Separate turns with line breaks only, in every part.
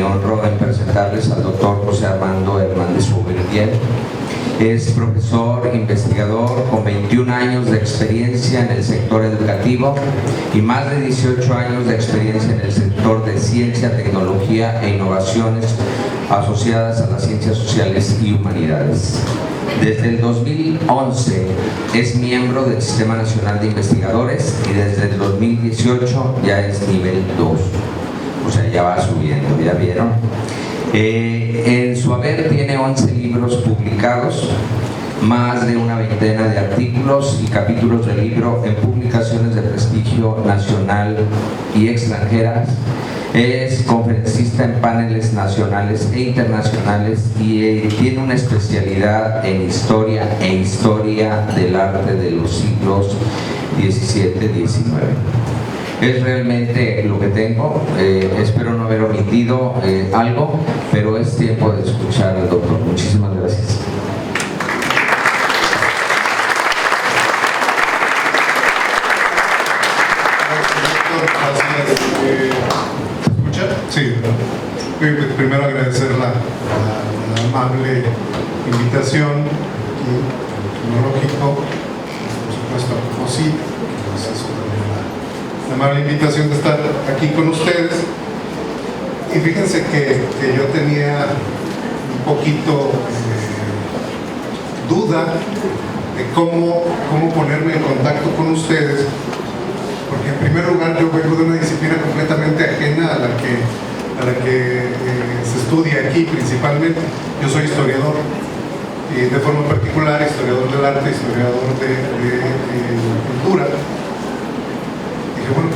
honro en presentarles al doctor José Armando Hernández Bourdieu. Es profesor investigador con 21 años de experiencia en el sector educativo y más de 18 años de experiencia en el sector de ciencia, tecnología e innovaciones asociadas a las ciencias sociales y humanidades. Desde el 2011 es miembro del Sistema Nacional de Investigadores y desde el 2018 ya es nivel 2, o sea, ya va subiendo, ¿ya vieron? En su haber tiene 11 libros publicados, más de una veintena de artículos y capítulos de libro en publicaciones de prestigio nacional y extranjeras. Es conferencista en paneles nacionales e internacionales y tiene una especialidad en historia del arte de los siglos XVII y XIX. Es realmente lo que tengo. Espero no haber omitido algo, pero es tiempo de escuchar al doctor. Muchísimas gracias.
Sí, primero agradecer la amable invitación tecnológico, por supuesto a Cosi, la amable invitación de estar aquí con ustedes. Y fíjense que yo tenía un poquito duda de cómo ponerme en contacto con ustedes, porque en primer lugar yo vengo de una disciplina completamente ajena a la que se estudia aquí principalmente. Yo soy historiador, y de forma particular historiador del arte, historiador de la cultura. Dije, bueno,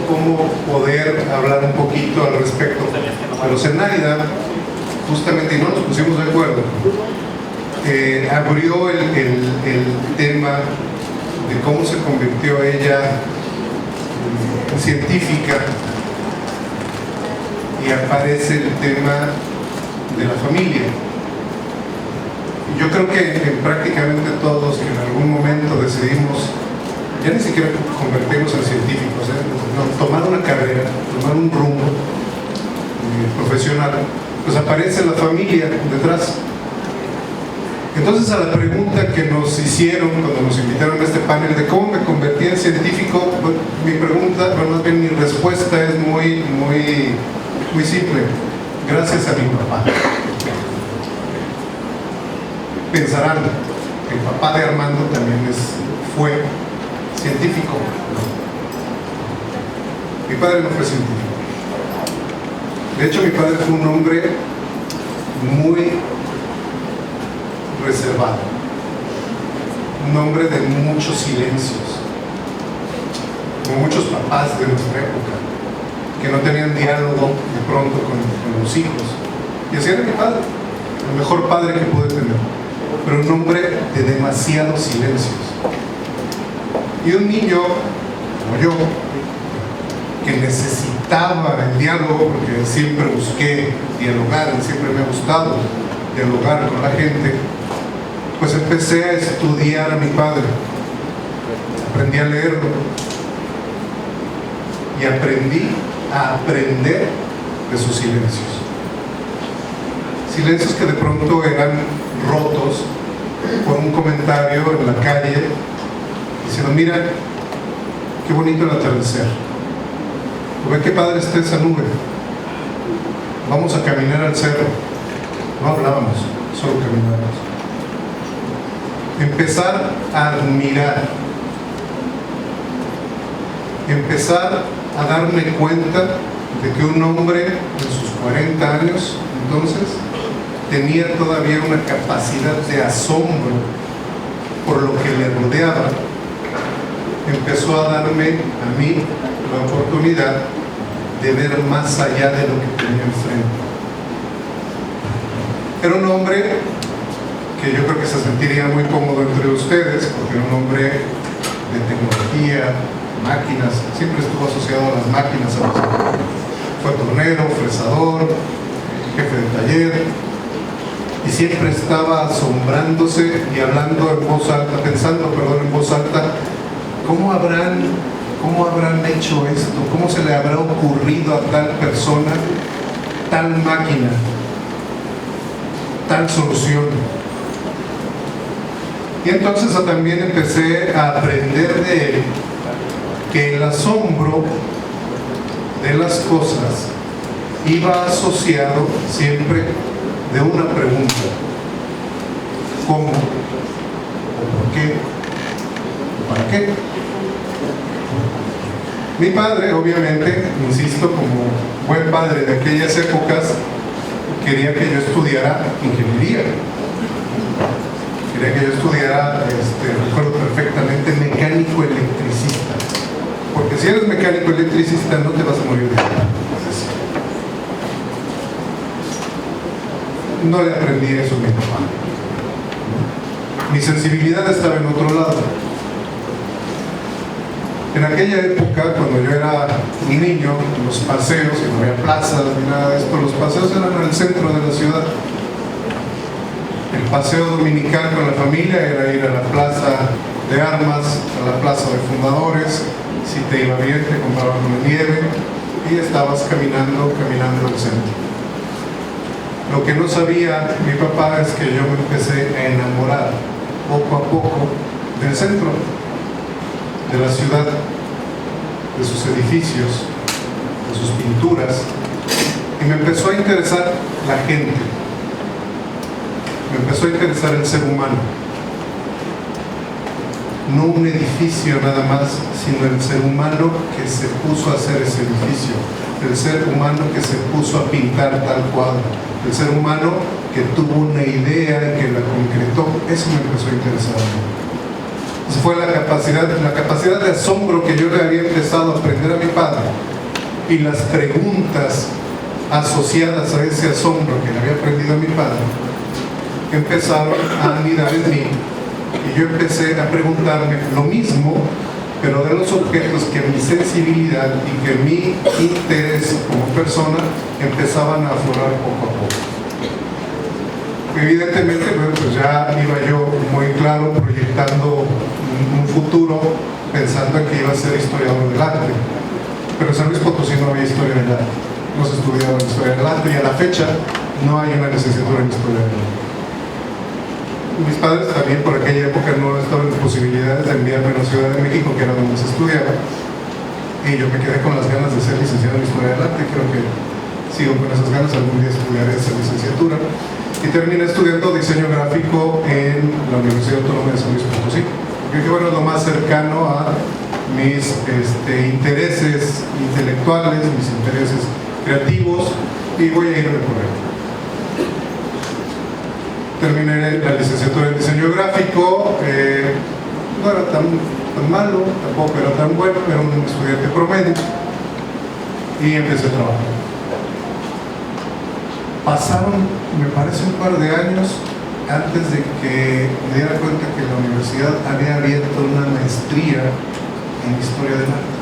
¿cómo poder hablar un poquito al respecto? Pero Zenaida, justamente, y no nos pusimos de acuerdo, abrió el tema de cómo se convirtió ella en científica, y aparece el tema de la familia. Yo creo que prácticamente todos que en algún momento decidimos, ya ni siquiera convertirnos en científicos, no, tomar una carrera, tomar un rumbo profesional, pues aparece la familia detrás. Entonces, a la pregunta que nos hicieron cuando nos invitaron a este panel de cómo me convertí en científico, bueno, mi pregunta, bueno, más bien mi respuesta es muy simple: gracias a mi papá. Pensarán que el papá de Armando también fue científico. Mi padre no fue científico. De hecho, mi padre fue un hombre muy reservado, un hombre de muchos silencios, como muchos papás de nuestra época, que no tenían diálogo de pronto con los hijos. Y así era mi padre, el mejor padre que pude tener, pero un hombre de demasiados silencios. Y un niño como yo, que necesitaba el diálogo, porque siempre busqué dialogar, siempre me ha gustado dialogar con la gente, pues empecé a estudiar a mi padre, aprendí a leerlo y aprendí a aprender de sus silencios. Silencios que de pronto eran rotos por un comentario en la calle diciendo: mira, qué bonito el atardecer, o ve qué padre está esa nube, vamos a caminar al cerro. No hablábamos, solo caminábamos. Empezar a admirar, empezar a darme cuenta de que un hombre de sus 40 años entonces tenía todavía una capacidad de asombro por lo que le rodeaba. Empezó a darme a mí la oportunidad de ver más allá de lo que tenía enfrente. Era un hombre que yo creo que se sentiría muy cómodo entre ustedes, porque era un hombre de tecnología, máquinas, siempre estuvo asociado a las máquinas. Fue tornero, fresador, jefe de taller, y siempre estaba asombrándose y hablando en voz alta, pensando en voz alta: ¿cómo habrán hecho esto? ¿Cómo se le habrá ocurrido a tal persona tal máquina, tal solución. Y entonces también empecé a aprender de él que el asombro de las cosas iba asociado siempre de una pregunta: ¿cómo? ¿O por qué? ¿O para qué? Mi padre, obviamente, insisto, como buen padre de aquellas épocas, quería que yo estudiara ingeniería. Quería que yo estudiara, recuerdo perfectamente, mecánico electricista. Porque si eres mecánico electricista no te vas a morir de hambre. No le aprendí eso a mi papá. Mi sensibilidad estaba en otro lado. En aquella época, cuando yo era un niño, los paseos, y no había plazas ni nada de esto, los paseos eran en el centro de la ciudad. El paseo dominical con la familia era ir a la plaza de armas, a la plaza de fundadores. Si te iba bien, te compraban una nieve y estabas caminando el centro. Lo que no sabía mi papá es que yo me empecé a enamorar poco a poco del centro, de la ciudad, de sus edificios, de sus pinturas, y me empezó a interesar la gente, me empezó a interesar el ser humano, no un edificio nada más, sino el ser humano que se puso a hacer ese edificio, el ser humano que se puso a pintar tal cuadro, el ser humano que tuvo una idea y que la concretó. Eso me empezó a interesar a mí. Esa fue la capacidad de asombro que yo le había empezado a aprender a mi padre, y las preguntas asociadas a ese asombro que le había aprendido a mi padre empezaron a anidar en mí, y yo empecé a preguntarme lo mismo, pero de los objetos que mi sensibilidad y que mi interés como persona empezaban a aflorar poco a poco. Evidentemente, pues ya iba yo muy claro proyectando un futuro, pensando en que iba a ser historiador del arte, pero en San Luis Potosí no había historia del arte, no se estudiaba la historia del arte, y a la fecha no hay una licenciatura en historia del arte. Mis padres también por aquella época no estaban en posibilidades de enviarme a la Ciudad de México, que era donde se estudiaba, y yo me quedé con las ganas de ser licenciado en historia del arte. Creo que sigo con esas ganas, algún día estudiaré esa licenciatura, y terminé estudiando diseño gráfico en la Universidad Autónoma de San Luis Potosí. Creo que bueno, es lo más cercano a mis intereses intelectuales, mis intereses creativos, y voy a ir a recorrer. Terminé la licenciatura en diseño gráfico, no era tan malo, tampoco era tan bueno, era un estudiante promedio, y empecé a trabajar. Pasaron, me parece, un par de años antes de que me diera cuenta que la universidad había abierto una maestría en historia del arte,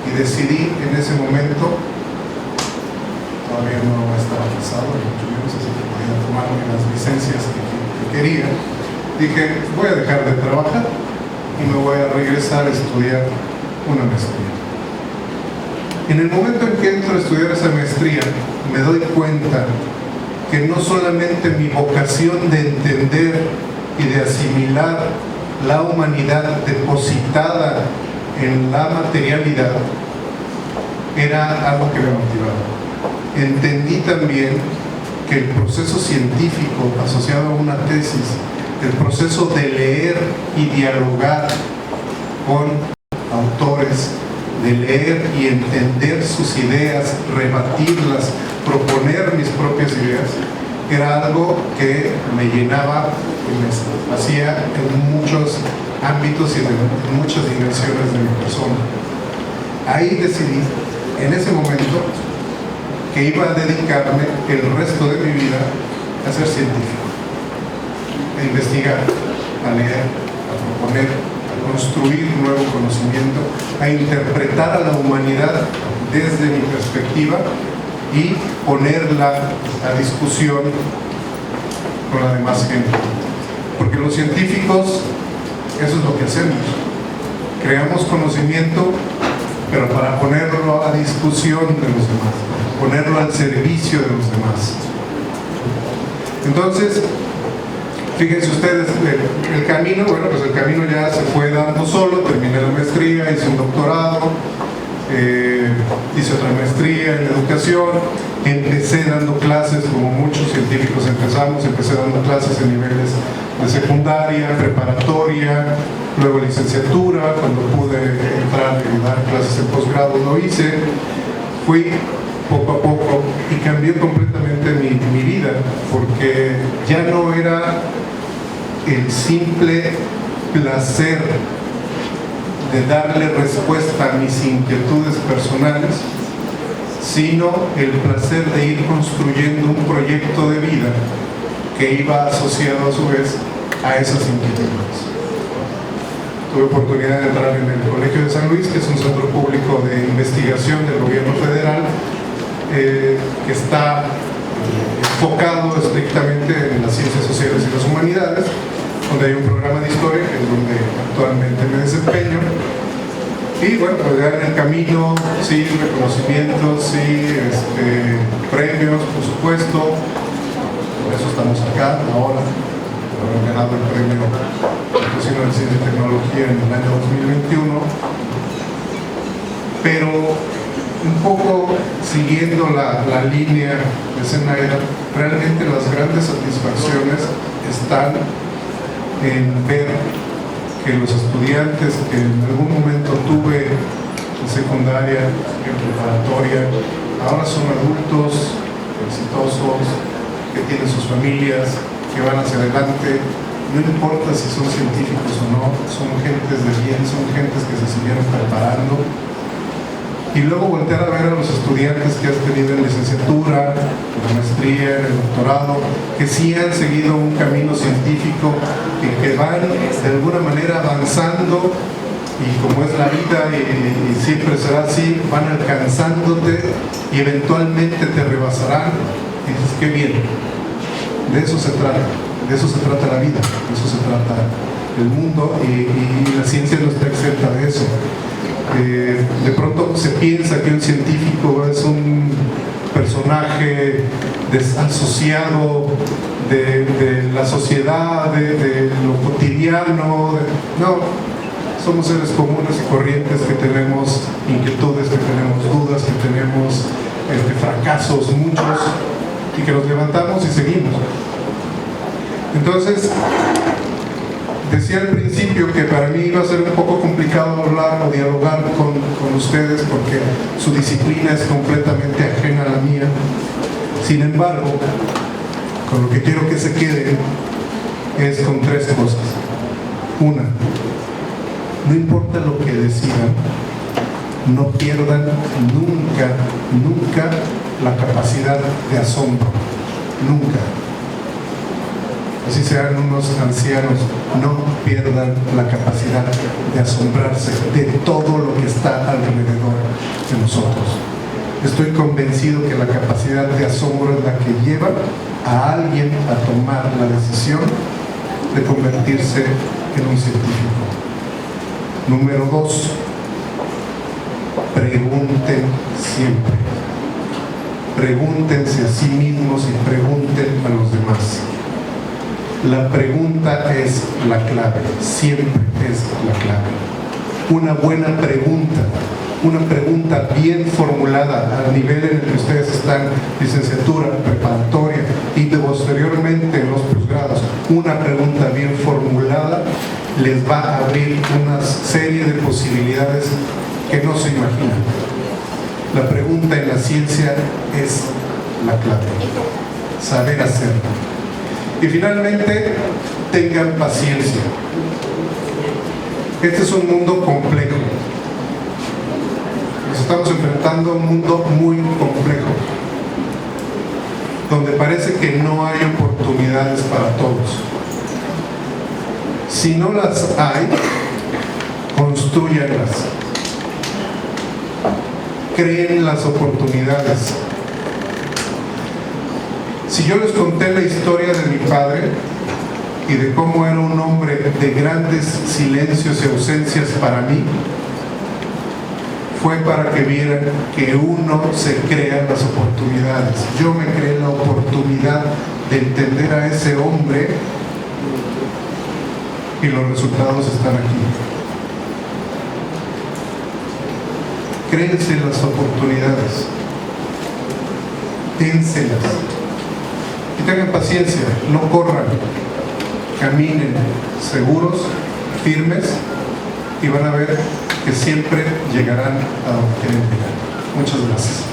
y decidí en ese momento, todavía no estaba casado, mucho menos, así que podía tomarme las licencias que quería. Dije, voy a dejar de trabajar y me voy a regresar a estudiar una maestría. En el momento en que entro a estudiar esa maestría, me doy cuenta que no solamente mi vocación de entender y de asimilar la humanidad depositada en la materialidad era algo que me motivaba. Entendí también que el proceso científico asociado a una tesis, el proceso de leer y dialogar con autores, de leer y entender sus ideas, rebatirlas, proponer mis propias ideas, era algo que me llenaba y me hacía en muchos ámbitos y en muchas dimensiones de mi persona. Ahí decidí, en ese momento, que iba a dedicarme el resto de mi vida a ser científico, a investigar, a leer, a proponer, a construir nuevo conocimiento, a interpretar a la humanidad desde mi perspectiva y ponerla a discusión con la demás gente. Porque los científicos, eso es lo que hacemos. Creamos conocimiento pero para ponerlo a discusión de los demás, ponerlo al servicio de los demás. Entonces, fíjense ustedes, el camino, bueno, pues el camino ya se fue dando solo. Terminé la maestría, hice un doctorado, hice otra maestría en educación, empecé dando clases como muchos científicos empecé dando clases en niveles de secundaria, preparatoria, luego licenciatura. Cuando pude entrar y dar clases en posgrado lo hice. Fui poco a poco y cambió completamente mi vida, porque ya no era el simple placer de darle respuesta a mis inquietudes personales, sino el placer de ir construyendo un proyecto de vida que iba asociado a su vez a esas inquietudes. Tuve oportunidad de entrar en el Colegio de San Luis, que es un centro público de investigación del gobierno federal, que está enfocado estrictamente en las ciencias sociales y las humanidades, donde hay un programa de historia, que es donde actualmente me desempeño. Y bueno, pues ya en el camino, sí, reconocimientos, sí, premios, por supuesto. Por eso estamos acá ahora. Haber ganado el premio Patrocinio de Ciencia y Tecnología en el año 2021. Pero un poco siguiendo la línea de Zenaida, realmente las grandes satisfacciones están en ver que los estudiantes que en algún momento tuve en secundaria, en preparatoria, ahora son adultos exitosos, que tienen sus familias, que van hacia adelante. No importa si son científicos o no, son gentes de bien, son gentes que se siguieron preparando. Y luego voltear a ver a los estudiantes que has tenido en licenciatura, en la maestría, en el doctorado, que sí han seguido un camino científico y que van de alguna manera avanzando, y como es la vida y siempre será así, van alcanzándote y eventualmente te rebasarán. Y dices, qué bien. De eso se trata la vida, de eso se trata el mundo, y la ciencia no está exenta de eso. De pronto se piensa que un científico es un personaje asociado de la sociedad, de lo cotidiano. No, somos seres comunes y corrientes que tenemos inquietudes, que tenemos dudas, que tenemos fracasos muchos, y que nos levantamos y seguimos. Entonces, decía al principio que para mí iba a ser un poco complicado hablar o dialogar con ustedes, porque su disciplina es completamente ajena a la mía. Sin embargo, con lo que quiero que se quede es con tres cosas. Una, no importa lo que decidan, no pierdan nunca la capacidad de asombro. Nunca. Así sean unos ancianos, no pierdan la capacidad de asombrarse de todo lo que está alrededor de nosotros. Estoy convencido que la capacidad de asombro es la que lleva a alguien a tomar la decisión de convertirse en un científico. Número 2, pregunten siempre. Pregúntense a sí mismos y pregunten a los demás. La pregunta es la clave, siempre es la clave. Una buena pregunta, una pregunta bien formulada al nivel en el que ustedes están, licenciatura, preparatoria y posteriormente en los posgrados, una pregunta bien formulada les va a abrir una serie de posibilidades que no se imaginan. La pregunta en la ciencia es la clave, saber hacerlo. Y finalmente, tengan paciencia. Este es un mundo complejo. Nos estamos enfrentando a un mundo muy complejo, donde parece que no hay oportunidades para todos. Si no las hay, construyanlas. Creen las oportunidades. Si yo les conté la historia de mi padre y de cómo era un hombre de grandes silencios y ausencias para mí, fue para que vieran que uno se crea las oportunidades. Yo me creé la oportunidad de entender a ese hombre y los resultados están aquí. Créense las oportunidades, dénselas y tengan paciencia, no corran, caminen seguros, firmes, y van a ver que siempre llegarán a donde quieren llegar. Muchas gracias.